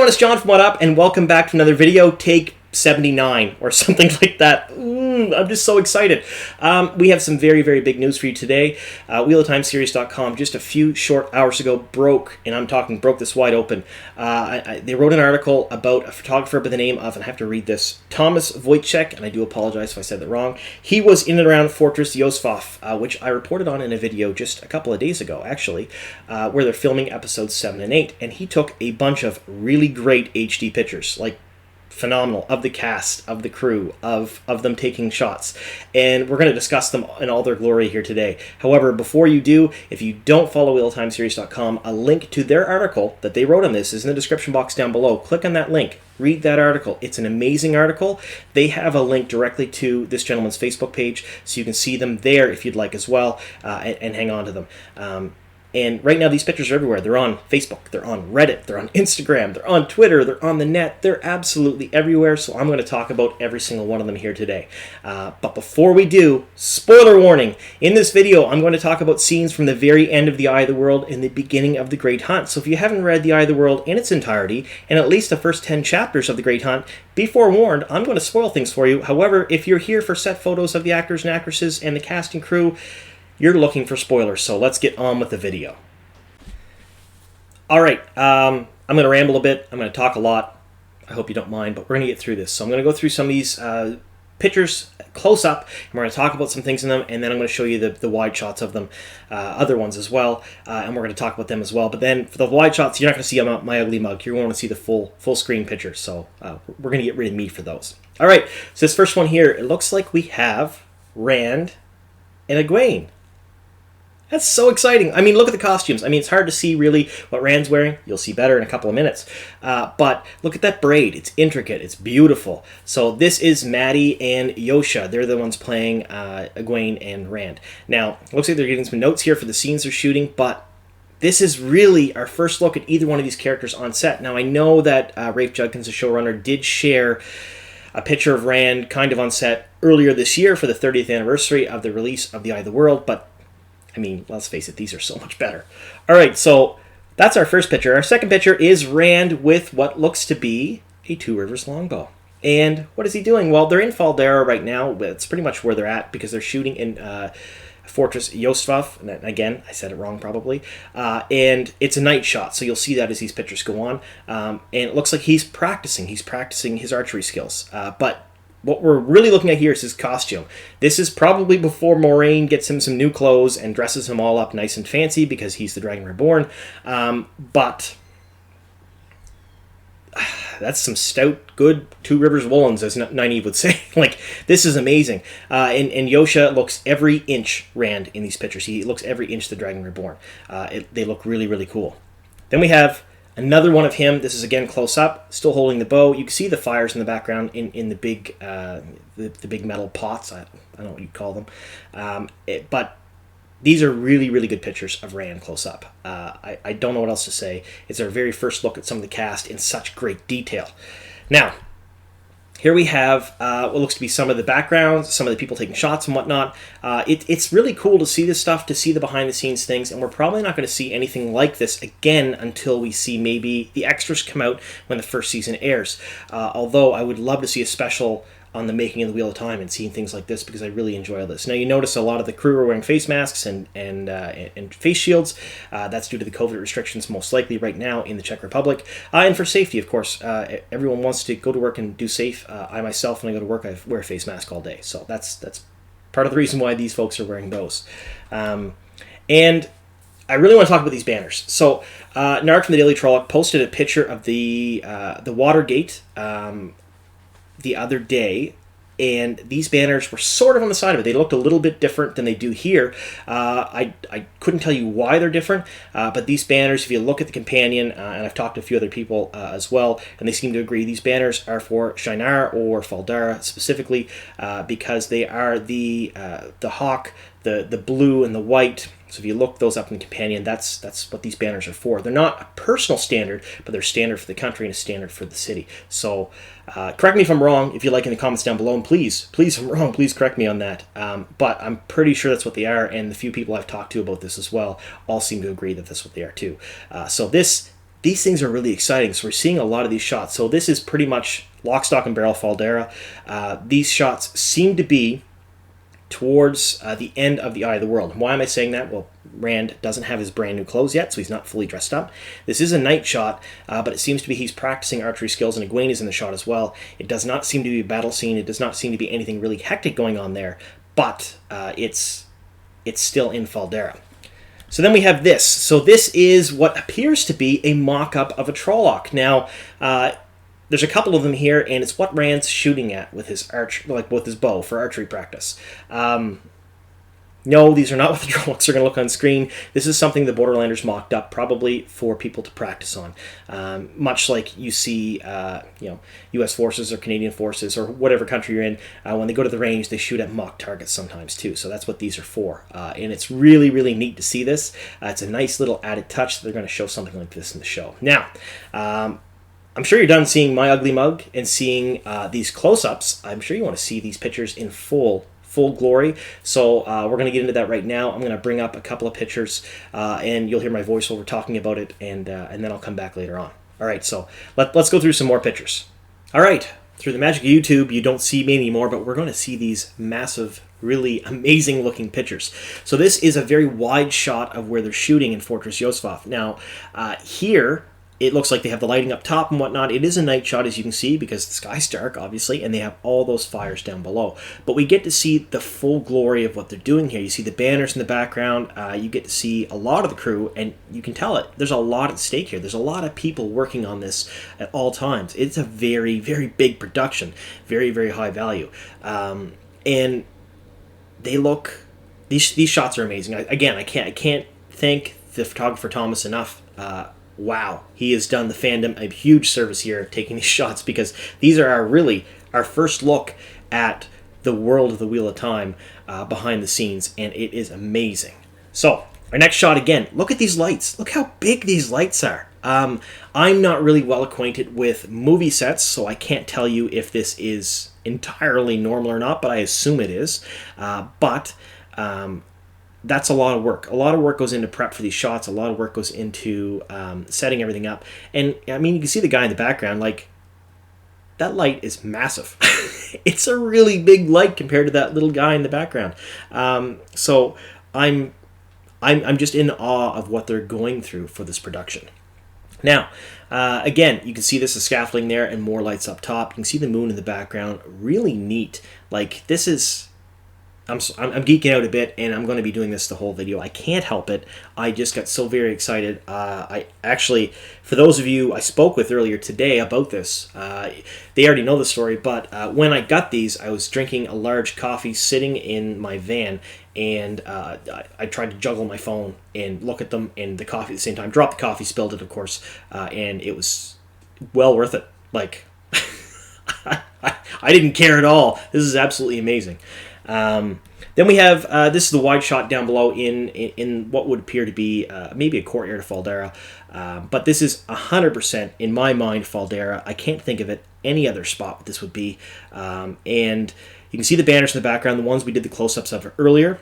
everyone, it's John from What Up, and welcome back to another video, take 79 or something like that. I'm just so excited. We have some very, very big news for you today. WheelOfTimeSeries.com just a few short hours ago broke, and I'm talking broke this wide open. They wrote an article about a photographer by the name of, and I have to read this, Thomas Vojtisek, and I do apologize if I said that wrong. He was in and around Fortress Jostvaff, which I reported on in a video just a couple of days ago, actually, where they're filming episodes 7 and 8, and he took a bunch of really great HD pictures, like phenomenal, of the cast, of the crew, of them taking shots, and we're going to discuss them in all their glory here today. However, before you do, if you don't follow WheelOfTimeSeries.com, a link to their article that they wrote on this is in the description box down below. Click on that link, read that article. It's an amazing article. They have a link directly to this gentleman's Facebook page, so you can see them there if you'd like as well, and hang on to them. And right now, these pictures are everywhere. They're on Facebook, they're on Reddit, they're on Instagram, they're on Twitter, they're on the net. They're absolutely everywhere, so I'm going to talk about every single one of them here today. But before we do, spoiler warning. In this video, I'm going to talk about scenes from the very end of The Eye of the World and the beginning of The Great Hunt. So if you haven't read The Eye of the World in its entirety, and at least the first 10 chapters of The Great Hunt, be forewarned, I'm going to spoil things for you. However, if you're here for set photos of the actors and actresses and the cast and crew, you're looking for spoilers, so let's get on with the video. Alright, I'm going to ramble a bit, I'm going to talk a lot, I hope you don't mind, but we're going to get through this. So I'm going to go through some of these pictures close up, and we're going to talk about some things in them, and then I'm going to show you the wide shots of them, other ones as well, and we're going to talk about them as well. But then for the wide shots, you're not going to see my ugly mug, you're going to see the full screen picture, so we're going to get rid of me for those. Alright, so this first one here, it looks like we have Rend and Egwene. That's so exciting. I mean, look at the costumes. I mean, it's hard to see really what Rand's wearing. You'll see better in a couple of minutes. But look at that braid. It's intricate. It's beautiful. So this is Maddie and Yosha. They're the ones playing Egwene and Rand. Now, it looks like they're getting some notes here for the scenes they're shooting, but this is really our first look at either one of these characters on set. Now, I know that Rafe Judkins, the showrunner, did share a picture of Rand kind of on set earlier this year for the 30th anniversary of the release of The Eye of the World, but I mean, let's face it, these are so much better. All right, so that's our first picture. Our second picture is Rand with what looks to be a Two Rivers longbow. And what is he doing? Well, they're in Fal Dara right now. It's pretty much where they're at because they're shooting in Fortress Jostvaff. And again, I said it wrong probably. And it's a night shot, so you'll see that as these pictures go on. And it looks like he's practicing. He's practicing his archery skills. But what we're really looking at here is his costume. This is probably before Moraine gets him some new clothes and dresses him all up nice and fancy because he's the Dragon Reborn. But that's some stout, good Two Rivers woolens, as Nynaeve would say. Like, this is amazing. And Yosha looks every inch Rand in these pictures. He looks every inch the Dragon Reborn. They look really, really cool. Then we have another one of him. This is again close up, still holding the bow. You can see the fires in the background in the big the big metal pots. I don't know what you'd call them, but these are really, really good pictures of Rand close up. I don't know what else to say. It's our very first look at some of the cast in such great detail. Now, here we have what looks to be some of the backgrounds, some of the people taking shots and whatnot. It's really cool to see this stuff, to see the behind-the-scenes things, and we're probably not going to see anything like this again until we see maybe the extras come out when the first season airs. Although I would love to see a special on the making of the Wheel of Time and seeing things like this because I really enjoy all this. Now, you notice a lot of the crew are wearing face masks and face shields. That's due to the COVID restrictions most likely right now in the Czech Republic. And for safety, of course. Everyone wants to go to work and do safe. I myself, when I go to work, I wear a face mask all day. So that's part of the reason why these folks are wearing those. And I really want to talk about these banners. So, Narc from the Daily Trolloc posted a picture of the Watergate the other day, and these banners were sort of on the side of it. They looked a little bit different than they do here. I couldn't tell you why they're different, but these banners, if you look at the companion, and I've talked to a few other people as well, and they seem to agree, these banners are for Shinar or Fal Dara specifically, because they are the hawk, the blue and the white. So if you look those up in the companion, that's what these banners are for. They're not a personal standard, but they're standard for the country and a standard for the city. So correct me if I'm wrong, if you like, in the comments down below, and please, if I'm wrong, please correct me on that. But I'm pretty sure that's what they are, and the few people I've talked to about this as well all seem to agree that that's what they are too. So these these things are really exciting. So we're seeing a lot of these shots. So this is pretty much lock, stock, and barrel Fal Dara. These shots seem to be towards the end of the Eye of the World. Why am I saying that? Well, Rand doesn't have his brand new clothes yet, so he's not fully dressed up. This is a night shot, but it seems to be he's practicing archery skills, and Egwene is in the shot as well. It does not seem to be a battle scene. It does not seem to be anything really hectic going on there, but it's still in Fal Dara. So then we have this. So this is what appears to be a mock-up of a Trolloc. Now, there's a couple of them here, and it's what Rand's shooting at with his with his bow for archery practice. No, these are not what the Trollocs are going to look on screen. This is something the Borderlanders mocked up, probably for people to practice on. Much like you see, U.S. forces or Canadian forces or whatever country you're in, when they go to the range, they shoot at mock targets sometimes too. So that's what these are for. And it's really, really neat to see this. It's a nice little added touch that they're going to show something like this in the show. Now, I'm sure you're done seeing my ugly mug and seeing these close-ups. I'm sure you want to see these pictures in full glory. So we're going to get into that right now. I'm going to bring up a couple of pictures, and you'll hear my voiceover talking about it, and then I'll come back later on. All right, so let's go through some more pictures. All right, through the magic of YouTube, you don't see me anymore, but we're going to see these massive, really amazing-looking pictures. So this is a very wide shot of where they're shooting in Fortress Yosvath. Now, here, it looks like they have the lighting up top and whatnot. It is a night shot, as you can see, because the sky's dark, obviously, and they have all those fires down below. But we get to see the full glory of what they're doing here. You see the banners in the background. You get to see a lot of the crew, and you can tell it. There's a lot at stake here. There's a lot of people working on this at all times. It's a very, very big production. Very, very high value. And they look... These shots are amazing. I can't thank the photographer Thomas enough. Wow, he has done the fandom a huge service here taking these shots, because these are our first look at the world of the Wheel of Time behind the scenes, and it is amazing. So, our next shot again, look at these lights. Look how big these lights are. I'm not really well acquainted with movie sets, so I can't tell you if this is entirely normal or not, but I assume it is. That's a lot of work. A lot of work goes into prep for these shots. A lot of work goes into setting everything up. And, I mean, you can see the guy in the background, like, that light is massive. It's a really big light compared to that little guy in the background. So I'm just in awe of what they're going through for this production. Now, again, you can see this is scaffolding there and more lights up top. You can see the moon in the background. Really neat. Like, this is... I'm geeking out a bit, and I'm going to be doing this the whole video. I can't help it. I just got so very excited. I actually, for those of you I spoke with earlier today about this, they already know the story, but when I got these, I was drinking a large coffee sitting in my van, and I tried to juggle my phone and look at them and the coffee at the same time. Dropped the coffee, spilled it, of course, and it was well worth it. Like, I didn't care at all. This is absolutely amazing. Then we have, this is the wide shot down below in what would appear to be maybe a courtyard of Fal Dara. But this is 100%, in my mind, Fal Dara. I can't think of it any other spot what this would be. And you can see the banners in the background, the ones we did the close-ups of earlier.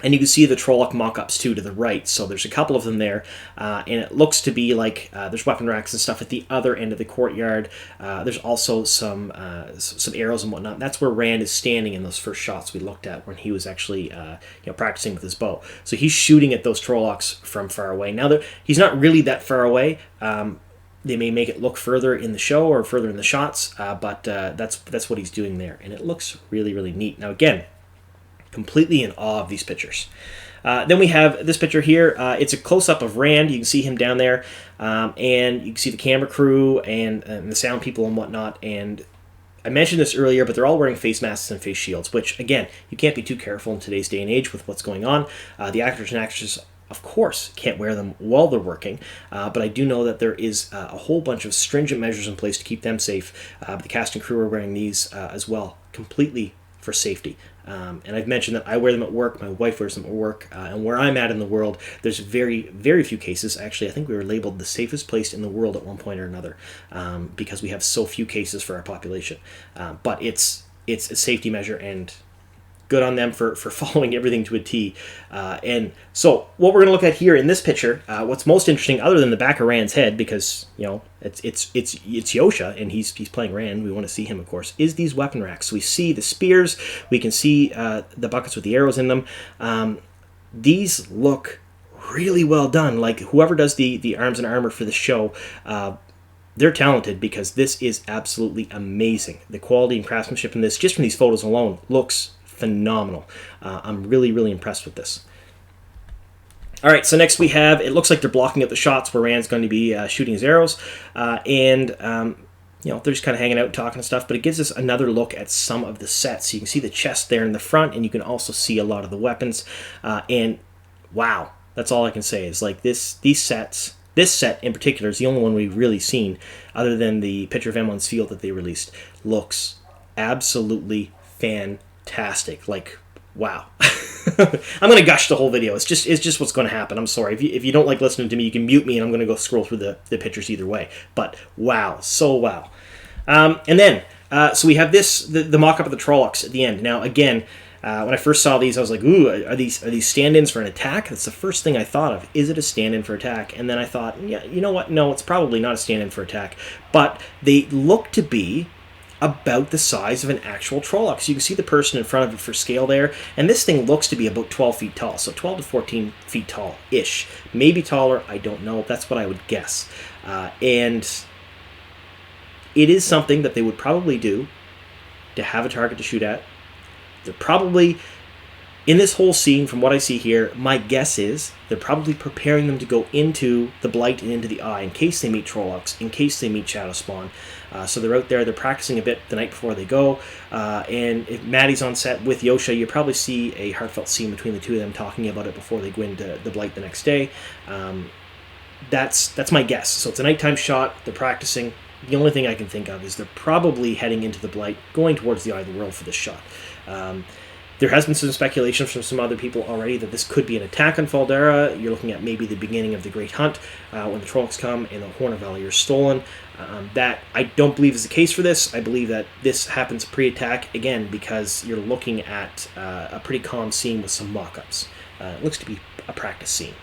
And you can see the Trolloc mock-ups, too, to the right. So there's a couple of them there. And it looks to be like there's weapon racks and stuff at the other end of the courtyard. There's also some arrows and whatnot. That's where Rand is standing in those first shots we looked at when he was actually practicing with his bow. So he's shooting at those Trollocs from far away. Now, he's not really that far away. They may make it look further in the show or further in the shots, but that's what he's doing there. And it looks really, really neat. Now, again, completely in awe of these pictures. Then we have this picture here. It's a close-up of Rand. You can see him down there, and you can see the camera crew and the sound people and whatnot. And I mentioned this earlier, but they're all wearing face masks and face shields, which, again, you can't be too careful in today's day and age with what's going on. The actors and actresses, of course, can't wear them while they're working, but I do know that there is a whole bunch of stringent measures in place to keep them safe. But the cast and crew are wearing these as well, completely for safety. And I've mentioned that I wear them at work, my wife wears them at work, and where I'm at in the world, there's very, very few cases. Actually, I think we were labeled the safest place in the world at one point or another, because we have so few cases for our population. But it's a safety measure, and good on them for following everything to a T. And so what we're going to look at here in this picture, what's most interesting, other than the back of Rand's head, because it's Yosha and he's playing Rand, we want to see him, of course, is these weapon racks. So we see the spears, we can see the buckets with the arrows in them. These look really well done. Like, whoever does the arms and armor for the show, they're talented, because this is absolutely amazing. The quality and craftsmanship in this, just from these photos alone, looks phenomenal. I'm really, really impressed with this. All right, so next we have, it looks like they're blocking up the shots where Rand's going to be shooting his arrows, and they're just kind of hanging out and talking and stuff, but it gives us another look at some of the sets. So you can see the chest there in the front, and you can also see a lot of the weapons, and wow, that's all I can say is, like, this set in particular is the only one we've really seen, other than the picture of M1's field that they released, looks absolutely fantastic. Like, wow. I'm going to gush the whole video. It's just what's going to happen. I'm sorry. If you don't like listening to me, you can mute me, and I'm going to go scroll through the pictures either way. But wow, so wow. And then, so we have the mock-up of the Trollocs at the end. Now, again, when I first saw these, I was like, ooh, are these stand-ins for an attack? That's the first thing I thought of. Is it a stand-in for attack? And then I thought, yeah, you know what? No, it's probably not a stand-in for attack. But they look to be about the size of an actual Trolloc. So you can see the person in front of it for scale there. And this thing looks to be about 12 feet tall. So 12 to 14 feet tall-ish. Maybe taller, I don't know. That's what I would guess. And it is something that they would probably do to have a target to shoot at. They're probably, in this whole scene, from what I see here, my guess is they're probably preparing them to go into the Blight and into the Eye in case they meet Trollocs, in case they meet Shadow Spawn. So they're out there, they're practicing a bit the night before they go. And if Maddie's on set with Yosha, you probably see a heartfelt scene between the two of them talking about it before they go into the Blight the next day. That's my guess. So it's a nighttime shot, they're practicing. The only thing I can think of is they're probably heading into the Blight, going towards the Eye of the World for this shot. There has been some speculation from some other people already that this could be an attack on Fal Dara. You're looking at maybe the beginning of the Great Hunt, when the Trollocs come and the Horn of Valor is stolen. That I don't believe is the case for this. I believe that this happens pre-attack, again, because you're looking at a pretty calm scene with some mock-ups. It looks to be a practice scene.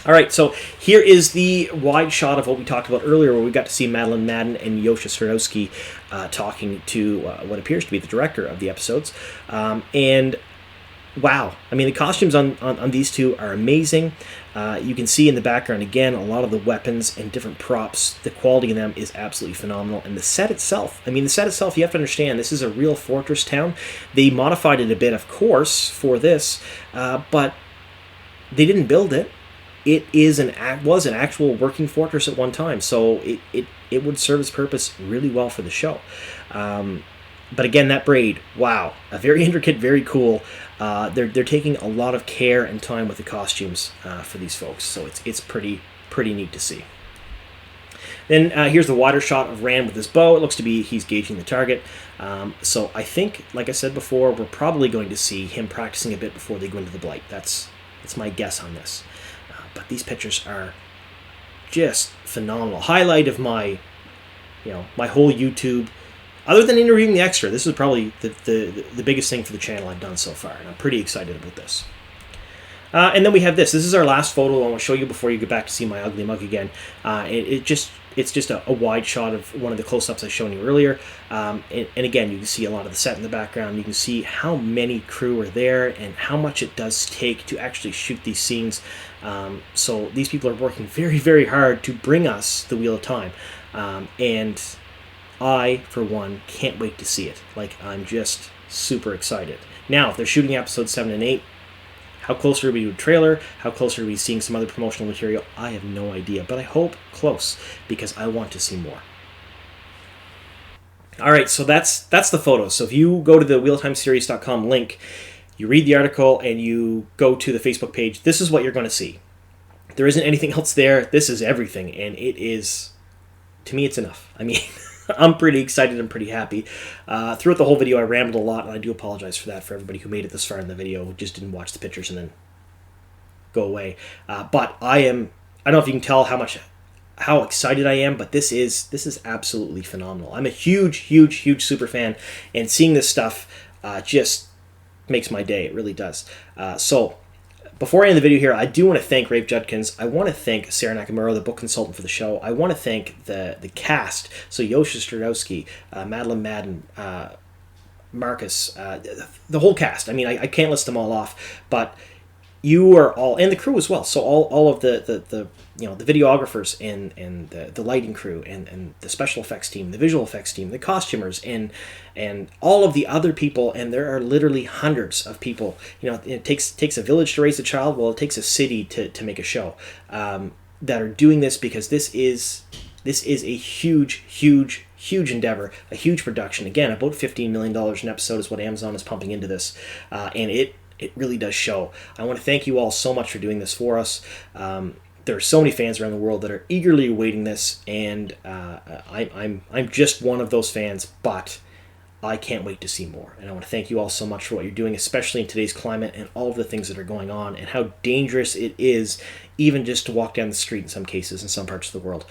All right, so here is the wide shot of what we talked about earlier, where we got to see Madeline Madden and Yosha Swiderowski talking to what appears to be the director of the episodes. And wow, I mean, the costumes on these two are amazing. You can see in the background, again, a lot of the weapons and different props. The quality of them is absolutely phenomenal. And the set itself, you have to understand, this is a real fortress town. They modified it a bit, of course, for this, but they didn't build it. It was an actual working fortress at one time, so it would serve its purpose really well for the show. But again, that braid, wow, a very intricate, very cool. They're taking a lot of care and time with the costumes for these folks, so it's pretty neat to see. Then here's the wider shot of Rand with his bow. It looks to be he's gauging the target. So I think, like I said before, we're probably going to see him practicing a bit before they go into the Blight. That's my guess on this. But these pictures are just phenomenal. Highlight of my whole YouTube. Other than interviewing the extra, this is probably the biggest thing for the channel I've done so far, and I'm pretty excited about this. And then we have this. This is our last photo I want to show you before you get back to see my ugly mug again. It's just a wide shot of one of the close-ups I showed you earlier. And again, you can see a lot of the set in the background. You can see how many crew are there and how much it does take to actually shoot these scenes. So these people are working very, very hard to bring us the Wheel of Time. And I, for one, can't wait to see it. Like, I'm just super excited. Now, if they're shooting episodes 7 and 8, how close are we to a trailer? How close are we seeing some other promotional material? I have no idea, but I hope close, because I want to see more. All right, so that's the photos. So if you go to the wheeltimeseries.com link, you read the article, and you go to the Facebook page, this is what you're going to see. There isn't anything else there. This is everything, and it is, to me, it's enough. I mean, I'm pretty excited and pretty happy. Throughout the whole video, I rambled a lot, and I do apologize for that for everybody who made it this far in the video, who just didn't watch the pictures and then go away. But I don't know if you can tell how excited I am, but this is absolutely phenomenal. I'm a huge super fan, and seeing this stuff just makes my day. It really does. So before I end the video here, I do want to thank Rafe Judkins. I want to thank Sarah Nakamura, the book consultant for the show. I want to thank the cast. So Yosha Stradowski, Madeline Madden, Marcus, the whole cast. I mean, I can't list them all off, but you are all, and the crew as well. So all of the videographers and the lighting crew and the special effects team, the visual effects team, the costumers, and all of the other people, and there are literally hundreds of people. It takes a village to raise a child. Well, it takes a city to make a show, that are doing this, because this is a huge endeavor, a huge production. Again, about $15 million an episode is what Amazon is pumping into this, and it really does show. I want to thank you all so much for doing this for us. There are so many fans around the world that are eagerly awaiting this, and I'm just one of those fans, but I can't wait to see more. And I want to thank you all so much for what you're doing, especially in today's climate and all of the things that are going on, and how dangerous it is even just to walk down the street in some cases in some parts of the world.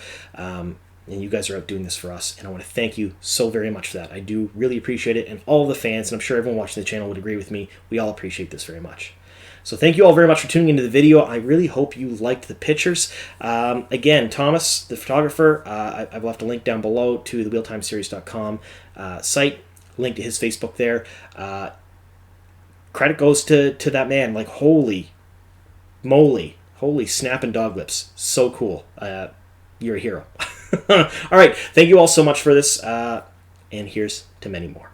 And you guys are out doing this for us, and I want to thank you so very much for that. I do really appreciate it, and all the fans, and I'm sure everyone watching the channel would agree with me, we all appreciate this very much. So thank you all very much for tuning into the video. I really hope you liked the pictures. Again, Thomas, the photographer, I will have to link down below to the wheeltimeseries.com site, link to his Facebook there. Credit goes to that man. Like, holy moly, holy snap and dog lips. So cool. You're a hero. All right, thank you all so much for this, and here's to many more.